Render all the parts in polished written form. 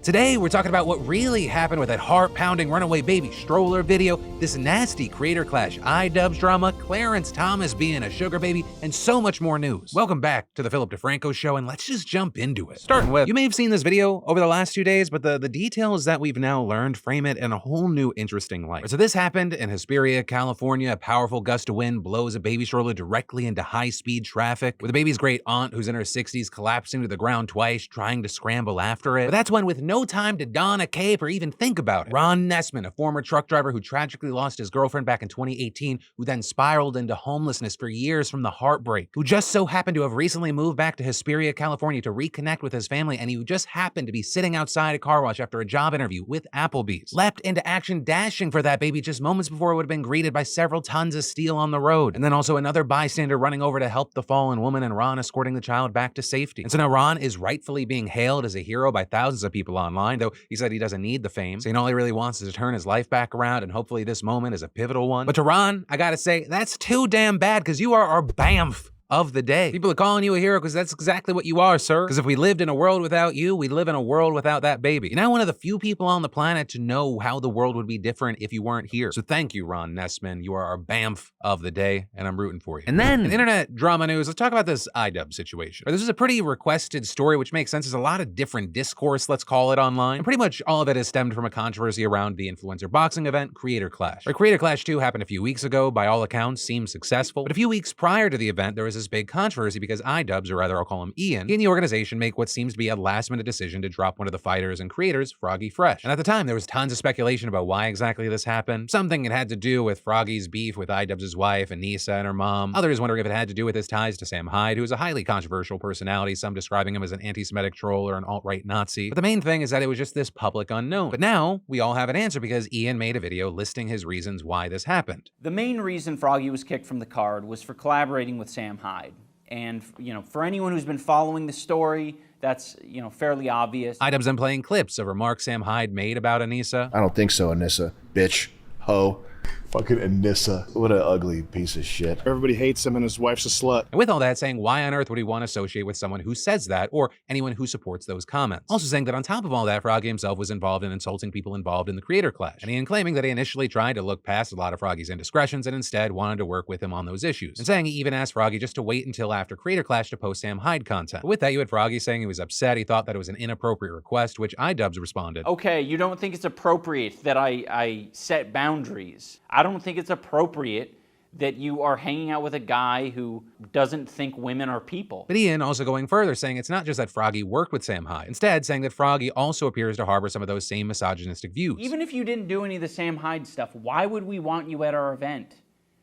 Today, we're talking about what really happened with that heart-pounding runaway baby stroller video, this nasty creator clash iDubbbz drama, Clarence Thomas being a sugar baby, and so much more news. Welcome back to the Philip DeFranco Show, and let's just jump into it. Starting with, you may have seen this video over the last 2 days, but the details that we've now learned frame it in a whole new interesting light. So this happened in Hesperia, California. A powerful gust of wind blows a baby stroller directly into high-speed traffic, with the baby's great aunt, who's in her 60s, collapsing to the ground twice, trying to scramble after it. But that's when, with no time to don a cape or even think about it, Ron Nessman, a former truck driver who tragically lost his girlfriend back in 2018, who then spiraled into homelessness for years from the heartbreak, who just so happened to have recently moved back to Hesperia, California to reconnect with his family, and who just happened to be sitting outside a car wash after a job interview with Applebee's, leapt into action dashing for that baby just moments before it would have been greeted by several tons of steel on the road. And then also another bystander running over to help the fallen woman, and Ron escorting the child back to safety. And so now Ron is rightfully being hailed as a hero by thousands of people online, though he said he doesn't need the fame, saying all he really wants is to turn his life back around, and hopefully this moment is a pivotal one. But to Ron, I gotta say, that's too damn bad, because you are our BAMF of the day. People are calling you a hero because that's exactly what you are, sir. Because if we lived in a world without you, we'd live in a world without that baby. You're now one of the few people on the planet to know how the world would be different if you weren't here. So thank you, Ron Nessman. You are our BAMF of the day, and I'm rooting for you. And then, in internet drama news, let's talk about this iDubbbz situation. This is a pretty requested story, which makes sense. There's a lot of different discourse, let's call it, online. And pretty much all of it has stemmed from a controversy around the influencer boxing event, Creator Clash. Creator Clash 2 happened a few weeks ago, by all accounts, seemed successful. But a few weeks prior to the event, there was this big controversy because iDubbbz, or rather I'll call him Ian, he and the organization make what seems to be a last-minute decision to drop one of the fighters and creators, Froggy Fresh. And at the time, there was tons of speculation about why exactly this happened. Something it had to do with Froggy's beef with iDubbbz's wife, Anissa, and her mom. Others wondering if it had to do with his ties to Sam Hyde, who is a highly controversial personality, some describing him as an anti-Semitic troll or an alt-right Nazi. But the main thing is that it was just this public unknown. But now, we all have an answer because Ian made a video listing his reasons why this happened. The main reason Froggy was kicked from the card was for collaborating with Sam Hyde. And, for anyone who's been following the story, that's, fairly obvious. iDubbbz then playing clips of remarks Sam Hyde made about Anissa. I don't think so, Anissa. Bitch. Ho. Fucking Anissa. What an ugly piece of shit. Everybody hates him and his wife's a slut. And with all that, saying why on earth would he want to associate with someone who says that, or anyone who supports those comments? Also saying that on top of all that, Froggy himself was involved in insulting people involved in the creator clash. And Ian claiming that he initially tried to look past a lot of Froggy's indiscretions and instead wanted to work with him on those issues. And saying he even asked Froggy just to wait until after creator clash to post Sam Hyde content. But with that, you had Froggy saying he was upset, he thought that it was an inappropriate request, which iDubbbz responded, okay, you don't think it's appropriate that I set boundaries. I don't think it's appropriate that you are hanging out with a guy who doesn't think women are people. But Ian also going further, saying it's not just that Froggy worked with Sam Hyde. Instead, saying that Froggy also appears to harbor some of those same misogynistic views. Even if you didn't do any of the Sam Hyde stuff, why would we want you at our event?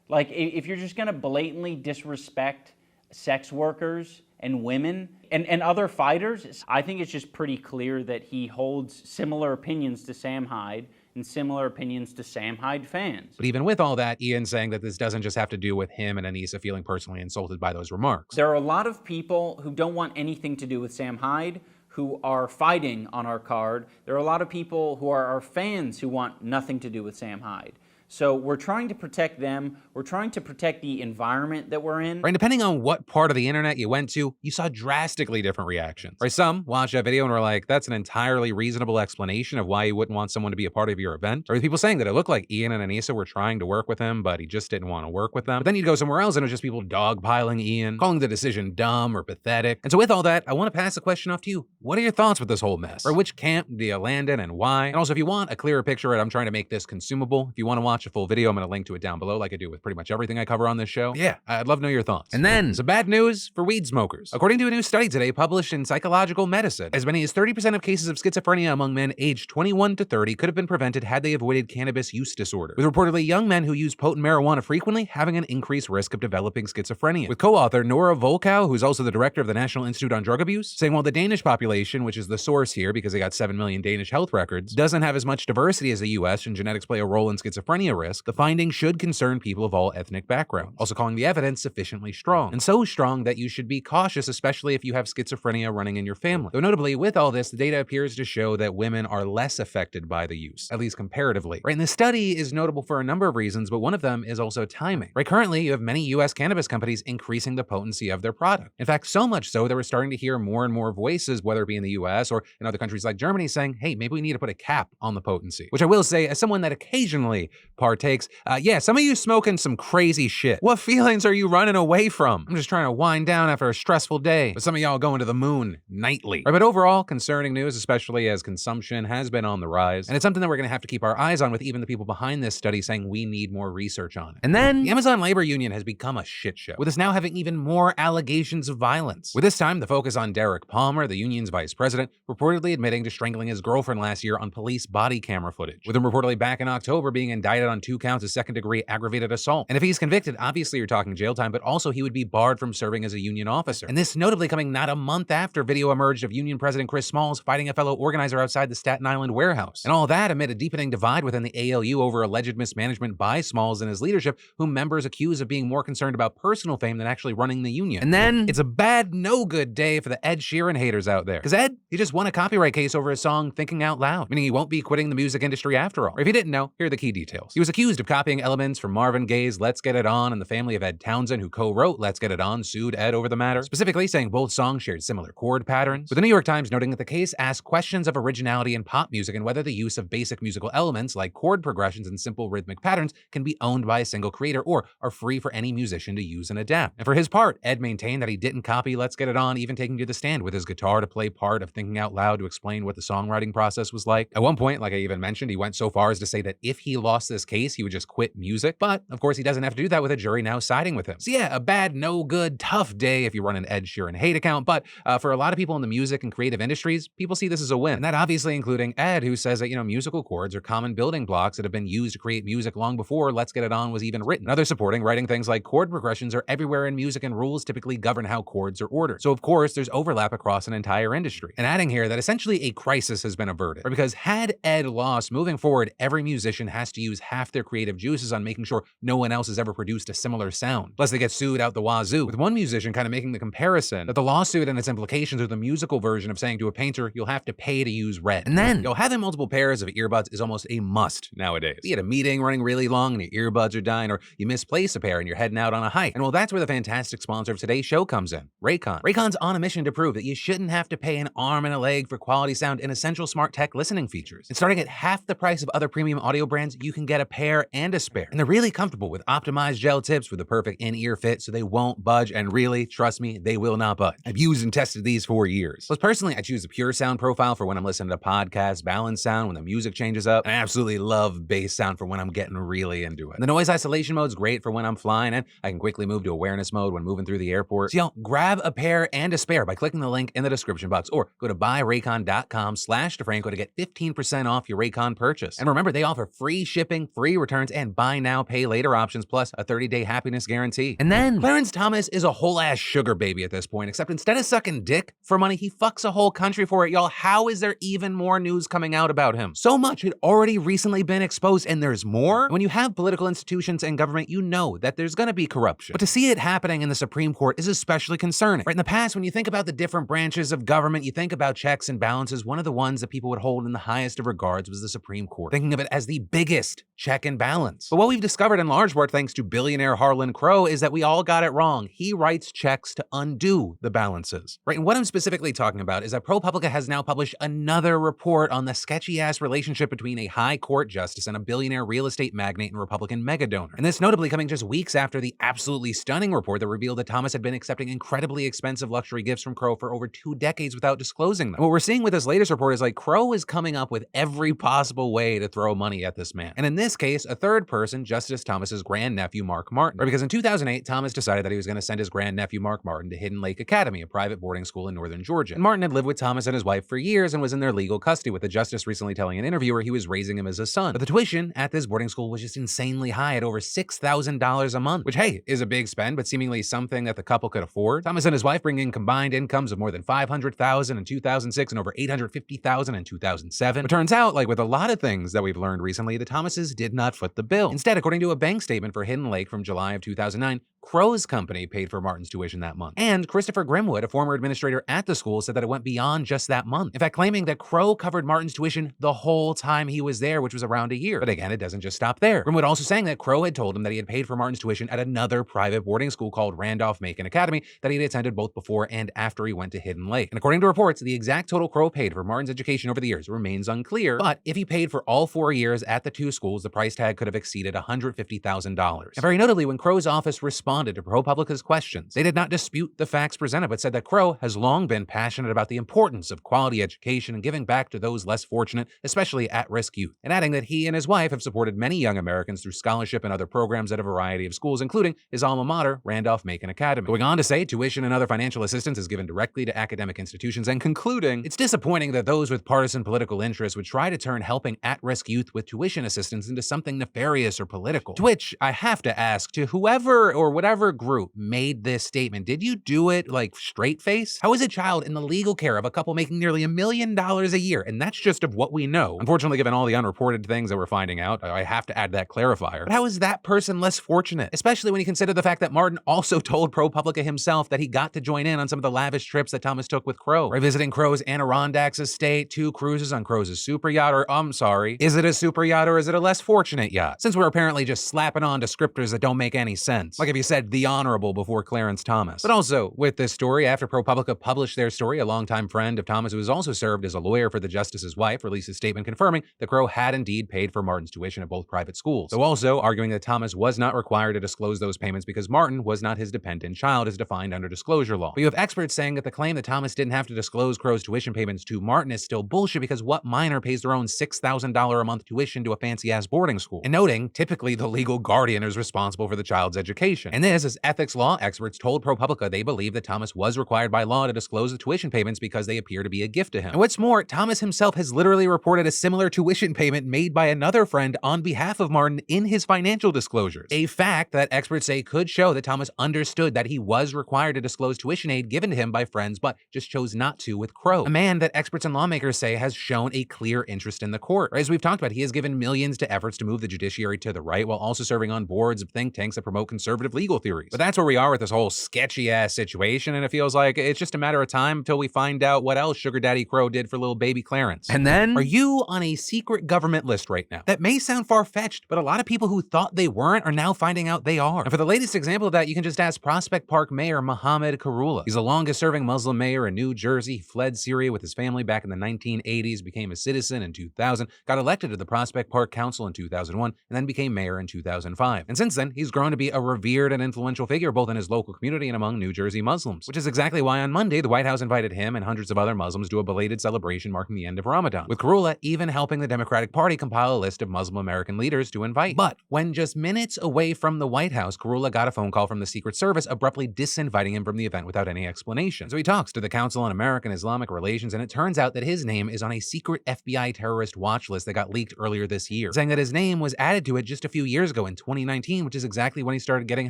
Like, if you're just gonna blatantly disrespect sex workers and women and other fighters, I think it's just pretty clear that he holds similar opinions to Sam Hyde and similar opinions to Sam Hyde fans. But even with all that, Ian saying that this doesn't just have to do with him and Anissa feeling personally insulted by those remarks. There are a lot of people who don't want anything to do with Sam Hyde who are fighting on our card. There are a lot of people who are our fans who want nothing to do with Sam Hyde. So we're trying to protect them. We're trying to protect the environment that we're in. Right, depending on what part of the internet you went to, you saw drastically different reactions. Right, some watched that video and were like, that's an entirely reasonable explanation of why you wouldn't want someone to be a part of your event. Or people saying that it looked like Ian and Anissa were trying to work with him, but he just didn't want to work with them. But then you'd go somewhere else and it was just people dogpiling Ian, calling the decision dumb or pathetic. And so with all that, I want to pass the question off to you. What are your thoughts with this whole mess? Or which camp do you land in and why? And also, if you want a clearer picture, I'm trying to make this consumable. If you want to watch a full video, I'm going to link to it down below like I do with pretty much everything I cover on this show. Yeah, I'd love to know your thoughts. And then, some bad news for weed smokers. According to a new study today published in Psychological Medicine, as many as 30% of cases of schizophrenia among men aged 21 to 30 could have been prevented had they avoided cannabis use disorder, with reportedly young men who use potent marijuana frequently having an increased risk of developing schizophrenia. With co-author Nora Volkow, who's also the director of the National Institute on Drug Abuse, saying while the Danish population, which is the source here because they got 7 million Danish health records, doesn't have as much diversity as the US and genetics play a role in schizophrenia schizophrenia risk, the finding should concern people of all ethnic backgrounds, also calling the evidence sufficiently strong, and so strong that you should be cautious, especially if you have schizophrenia running in your family. Though notably, with all this, the data appears to show that women are less affected by the use, at least comparatively. Right, and this study is notable for a number of reasons, but one of them is also timing. Right, currently, you have many US cannabis companies increasing the potency of their product. In fact, so much so that we're starting to hear more and more voices, whether it be in the US or in other countries like Germany, saying, hey, maybe we need to put a cap on the potency. Which I will say, as someone that occasionally partakes, yeah, some of you smoking some crazy shit. What feelings are you running away from? I'm just trying to wind down after a stressful day, but some of y'all going to the moon nightly. Right, but overall, concerning news, especially as consumption has been on the rise, and it's something that we're gonna have to keep our eyes on, with even the people behind this study saying we need more research on it. And then the Amazon labor union has become a shit show, with us now having even more allegations of violence. With this time, the focus on Derek Palmer, the union's vice president, reportedly admitting to strangling his girlfriend last year on police body camera footage, with him reportedly back in October being indicted on 2 counts of second-degree aggravated assault. And if he's convicted, obviously you're talking jail time, but also he would be barred from serving as a union officer. And this notably coming not a month after video emerged of union president Chris Smalls fighting a fellow organizer outside the Staten Island warehouse. And all that amid a deepening divide within the ALU over alleged mismanagement by Smalls and his leadership, whom members accuse of being more concerned about personal fame than actually running the union. And then it's a bad, no good day for the Ed Sheeran haters out there. Because Ed, he just won a copyright case over his song Thinking Out Loud, meaning he won't be quitting the music industry after all. Or if you didn't know, here are the key details. He was accused of copying elements from Marvin Gaye's Let's Get It On, and the family of Ed Townsend, who co-wrote Let's Get It On, sued Ed over the matter, specifically saying both songs shared similar chord patterns, with the New York Times noting that the case asked questions of originality in pop music and whether the use of basic musical elements like chord progressions and simple rhythmic patterns can be owned by a single creator or are free for any musician to use and adapt. And for his part, Ed maintained that he didn't copy Let's Get It On, even taking to the stand with his guitar to play part of Thinking Out Loud to explain what the songwriting process was like. At one point, like I even mentioned, he went so far as to say that if he lost this case, he would just quit music. But of course, he doesn't have to do that with a jury now siding with him. So yeah, a bad, no good, tough day if you run an Ed Sheeran hate account. But for a lot of people in the music and creative industries, people see this as a win. And that obviously including Ed, who says that, musical chords are common building blocks that have been used to create music long before Let's Get It On was even written. Others supporting writing things like chord progressions are everywhere in music, and rules typically govern how chords are ordered. So of course, there's overlap across an entire industry. And adding here that essentially a crisis has been averted. Right? Because had Ed lost, moving forward, every musician has to use half their creative juices on making sure no one else has ever produced a similar sound. Plus they get sued out the wazoo, with one musician kind of making the comparison that the lawsuit and its implications are the musical version of saying to a painter, you'll have to pay to use red. And then, having multiple pairs of earbuds is almost a must nowadays. Be at a meeting running really long and your earbuds are dying, or you misplace a pair and you're heading out on a hike. And well, that's where the fantastic sponsor of today's show comes in, Raycon. Raycon's on a mission to prove that you shouldn't have to pay an arm and a leg for quality sound and essential smart tech listening features. And starting at half the price of other premium audio brands, you can get a pair and a spare. And they're really comfortable with optimized gel tips for the perfect in-ear fit, so they won't budge, and really, trust me, they will not budge. I've used and tested these for years. Plus, personally, I choose a pure sound profile for when I'm listening to podcasts, balanced sound when the music changes up, and I absolutely love bass sound for when I'm getting really into it. The noise isolation mode is great for when I'm flying, and I can quickly move to awareness mode when moving through the airport. So grab a pair and a spare by clicking the link in the description box, or go to buyraycon.com/DeFranco to get 15% off your Raycon purchase. And remember, they offer free shipping, free returns, and buy now, pay later options, plus a 30-day happiness guarantee. And then Clarence Thomas is a whole ass sugar baby at this point, except instead of sucking dick for money, he fucks a whole country for it, y'all. How is there even more news coming out about him? So much had already recently been exposed, and there's more. When you have political institutions and government, you know that there's gonna be corruption. But to see it happening in the Supreme Court is especially concerning. Right, in the past, when you think about the different branches of government, you think about checks and balances. One of the ones that people would hold in the highest of regards was the Supreme Court, thinking of it as the biggest check and balance. But what we've discovered in large part thanks to billionaire Harlan Crow is that we all got it wrong. He writes checks to undo the balances. Right, and what I'm specifically talking about is that ProPublica has now published another report on the sketchy-ass relationship between a high court justice and a billionaire real estate magnate and Republican megadonor. And this notably coming just weeks after the absolutely stunning report that revealed that Thomas had been accepting incredibly expensive luxury gifts from Crow for over 2 decades without disclosing them. And what we're seeing with this latest report is like Crow is coming up with every possible way to throw money at this man. And in this case, a third person, Justice Thomas's grandnephew, Mark Martin. Right, because in 2008, Thomas decided that he was going to send his grandnephew, Mark Martin, to Hidden Lake Academy, a private boarding school in northern Georgia. And Martin had lived with Thomas and his wife for years and was in their legal custody, with the justice recently telling an interviewer he was raising him as a son. But the tuition at this boarding school was just insanely high at over $6,000 a month, which, hey, is a big spend, but seemingly something that the couple could afford. Thomas and his wife bring in combined incomes of more than $500,000 in 2006 and over $850,000 in 2007. But turns out, like with a lot of things that we've learned recently, the Thomases did not foot the bill. Instead, according to a bank statement for Hidden Lake from July of 2009, Crow's company paid for Martin's tuition that month. And Christopher Grimwood, a former administrator at the school, said that it went beyond just that month. In fact, claiming that Crow covered Martin's tuition the whole time he was there, which was around a year. But again, it doesn't just stop there. Grimwood also saying that Crow had told him that he had paid for Martin's tuition at another private boarding school called Randolph-Macon Academy that he had attended both before and after he went to Hidden Lake. And according to reports, the exact total Crow paid for Martin's education over the years remains unclear, but if he paid for all 4 years at the two schools, the price tag could have exceeded $150,000. And very notably, when Crow's office responded to ProPublica's questions, they did not dispute the facts presented, but said that Crow has long been passionate about the importance of quality education and giving back to those less fortunate, especially at-risk youth, and adding that he and his wife have supported many young Americans through scholarship and other programs at a variety of schools, including his alma mater, Randolph-Macon Academy. Going on to say tuition and other financial assistance is given directly to academic institutions, and concluding, it's disappointing that those with partisan political interests would try to turn helping at-risk youth with tuition assistance into something nefarious or political. To which I have to ask, to whoever or whatever group made this statement, did you do it like straight face? How is a child in the legal care of a couple making nearly $1 million a year? And that's just of what we know. Unfortunately, given all the unreported things that we're finding out, I have to add that clarifier. But how is that person less fortunate? Especially when you consider the fact that Martin also told ProPublica himself that he got to join in on some of the lavish trips that Thomas took with Crow. Right, visiting Crow's Adirondacks estate, 2 cruises on Crow's super yacht, or I'm sorry, is it a super yacht or is it a less fortunate yacht? Since we're apparently just slapping on descriptors that don't make any sense. Like if you said the Honorable before Clarence Thomas. But also, with this story, after ProPublica published their story, a longtime friend of Thomas who has also served as a lawyer for the justice's wife released a statement confirming that Crow had indeed paid for Martin's tuition at both private schools, though also arguing that Thomas was not required to disclose those payments because Martin was not his dependent child as defined under disclosure law. But you have experts saying that the claim that Thomas didn't have to disclose Crow's tuition payments to Martin is still bullshit because what minor pays their own $6,000 a month tuition to a fancy-ass boarding school? And noting, typically the legal guardian is responsible for the child's education. And this, as ethics law experts told ProPublica they believe that Thomas was required by law to disclose the tuition payments because they appear to be a gift to him. And what's more, Thomas himself has literally reported a similar tuition payment made by another friend on behalf of Martin in his financial disclosures. A fact that experts say could show that Thomas understood that he was required to disclose tuition aid given to him by friends, but just chose not to with Crow. A man that experts and lawmakers say has shown a clear interest in the court. As we've talked about, he has given millions to efforts to move the judiciary to the right while also serving on boards of think tanks that promote conservative legal theories. But that's where we are with this whole sketchy-ass situation, and it feels like it's just a matter of time until we find out what else Sugar Daddy Crow did for little baby Clarence. And then, are you on a secret government list right now? That may sound far-fetched, but a lot of people who thought they weren't are now finding out they are. And for the latest example of that, you can just ask Prospect Park Mayor Mohammed Karula. He's the longest-serving Muslim mayor in New Jersey. He fled Syria with his family back in the 1980s, became a citizen in 2000, got elected to the Prospect Park Council in 2001, and then became mayor in 2005. And since then, he's grown to be a revered and influential figure both in his local community and among New Jersey Muslims, which is exactly why on Monday, the White House invited him and hundreds of other Muslims to a belated celebration marking the end of Ramadan, with Karula even helping the Democratic Party compile a list of Muslim American leaders to invite. But when just minutes away from the White House, Karula got a phone call from the Secret Service abruptly disinviting him from the event without any explanation. So he talks to the Council on American Islamic Relations, and it turns out that his name is on a secret FBI terrorist watch list that got leaked earlier this year, saying that his name was added to it just a few years ago in 2019, which is exactly when he started getting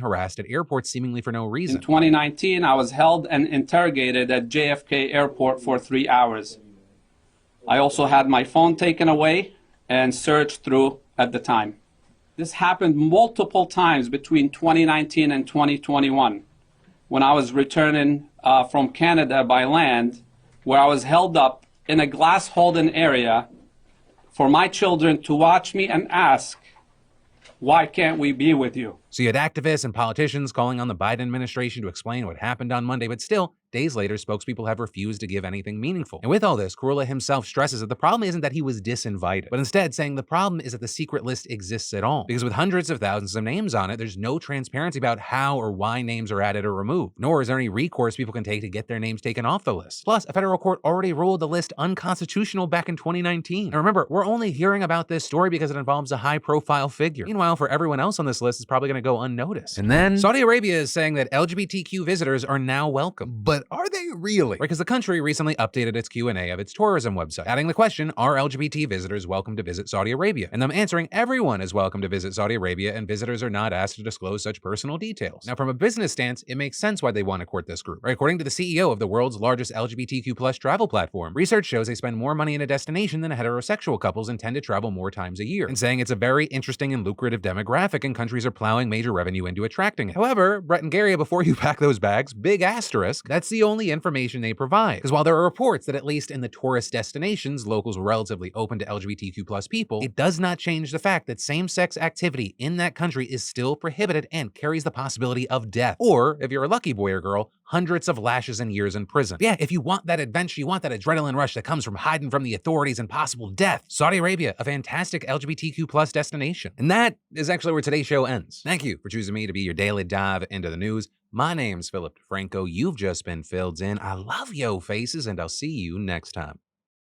harassed at airports seemingly for no reason. In 2019, I was held and interrogated at JFK Airport for 3 hours. I also had my phone taken away and searched through at the time. This happened multiple times between 2019 and 2021 when I was returning from Canada by land, where I was held up in a glass-holding area for my children to watch me and ask, "Why can't we be with you?" So you had activists and politicians calling on the Biden administration to explain what happened on Monday, but still, days later, spokespeople have refused to give anything meaningful. And with all this, Karula himself stresses that the problem isn't that he was disinvited, but instead saying the problem is that the secret list exists at all. Because with hundreds of thousands of names on it, there's no transparency about how or why names are added or removed, nor is there any recourse people can take to get their names taken off the list. Plus, a federal court already ruled the list unconstitutional back in 2019. And remember, we're only hearing about this story because it involves a high-profile figure. Meanwhile, for everyone else on this list, it's probably going to go unnoticed. And then, Saudi Arabia is saying that LGBTQ visitors are now welcome. But but are they really? Because the country recently updated its Q&A of its tourism website, adding the question, are LGBT visitors welcome to visit Saudi Arabia? And them answering, everyone is welcome to visit Saudi Arabia, and visitors are not asked to disclose such personal details. Now, from a business stance, it makes sense why they want to court this group. Right? According to the CEO of the world's largest LGBTQ+ travel platform, research shows they spend more money in a destination than heterosexual couples and tend to travel more times a year, and saying it's a very interesting and lucrative demographic, and countries are plowing major revenue into attracting it. However, Brett and Gary, before you pack those bags, big asterisk, that's the only information they provide. Because while there are reports that at least in the tourist destinations, locals were relatively open to LGBTQ+ people, it does not change the fact that same-sex activity in that country is still prohibited and carries the possibility of death. Or, if you're a lucky boy or girl, hundreds of lashes and years in prison. Yeah, if you want that adventure, you want that adrenaline rush that comes from hiding from the authorities and possible death, Saudi Arabia, a fantastic LGBTQ+ destination. And that is actually where today's show ends. Thank you for choosing me to be your daily dive into the news. My name's Philip DeFranco. You've just been filled in. I love yo faces, and I'll see you next time.